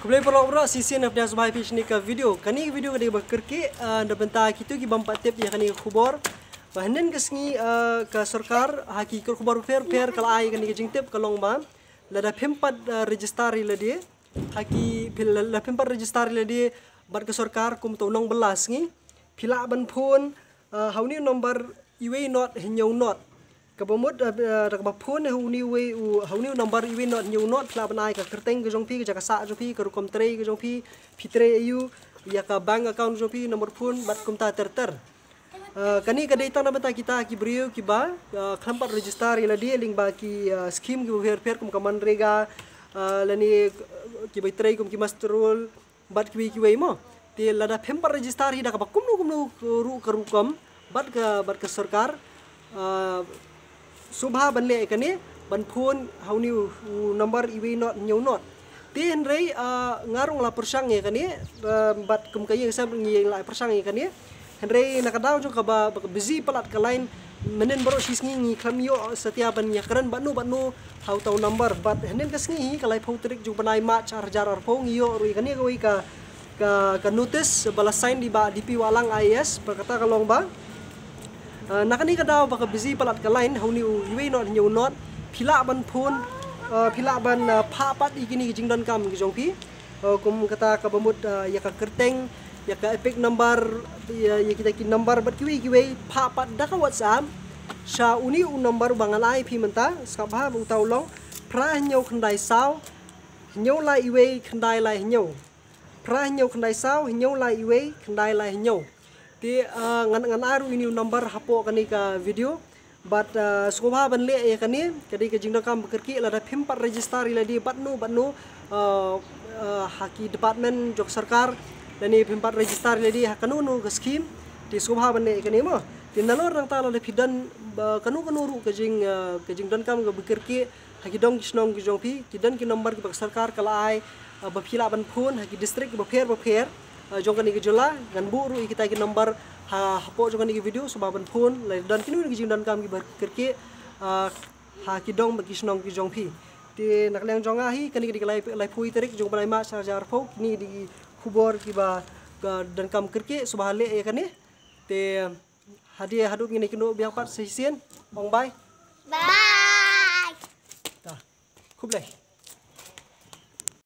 Kublai perlu sisi na pnya sebagai pitch ni ke video. Kani video kadi bekerki na benta kitu ki bampat tip ya kani khubor. Bahnen kesngi ke sarkar haki khubor fair kala ai kani ke jingtip kalong ba. Lada pempat registari ladi haki la pempat registari ladi bat ke sarkar kum to nong belas ngi. Pila ban phone hauni nomor iwe not hinyau not. Kabamut rakba phone hauni we hauni nomor iwe not hinyau not pila ban ai ka kerteng ke jong pi ke jakasa jong pi ke rukom tre ke jong pi fitre ayu ya ka bank account jong pi nomor phone bat kum ta ter. Kani kadai tana bata kita ki brio ki ba khampat register ila dia link ba ki scheme ki fair kum kaman rega lani ki bai trai kum ki masterul bat ki wei mo ti lada phempat register hi da ka kumnu ru kam bat ka sarkar subha banle kani ban phone hauni number iwe not nyau not ti henrei ngarung la persang ye kani bat kum kay sam ngi la persang ye kani henrei nakadaw jo ka ba busy palat ka lain menen baro sisngi ngi klamyo setiap ban yakran banu hau tau number bat henen kasngi kalai pautrik ju banai ma char jar arpong yo ru kani ka notice balas sign di ba DP walang IS berkata kalong ba nakani kadaw baka busy palat ka lain hauni iwe not nyau not pila ban phone pila ban phapat igini jingdon kam gi jongpi kum kata ka bamut ya ka kerteng ya ka epic number ya kita ki number bat kiwi phapat da ka WhatsApp sha uni number bangan ai pi menta skabha bu taulong pra nyau khandai saw nyau la iwe khandai la nyau pra nyau khandai saw nyau la iwe khandai la nyau ti ngan aru ini number hapo kani ka video but skobha ban le ya kani kadi ke jingda kam bekerki la da phimpat register ila di batnu haki department jok sarkar dani phimpat register ila di hakanu ke scheme ti skobha ban le kani mo ti nalor rang ta la pidan kanu ru ke jingdan kam ke bekerki haki dong kisnong ki jongpi kidan ki number ke sarkar kala ai bapila ban phone haki district bapher jongkan iki jola ngan buru kita ki number hapo jongkan iki video subaban phone dan kini ki jingdan kam ki berkerki ha ki dong bagi snong ki jongpi ti nakliang jonga hi kani ki lai pui terik jong balai ma sarjar pho ni di khubor ki ba dan kam kerki subahale ya kani ti hadiah haduk ngini kino biang pat sesien ong bye bye ta kublai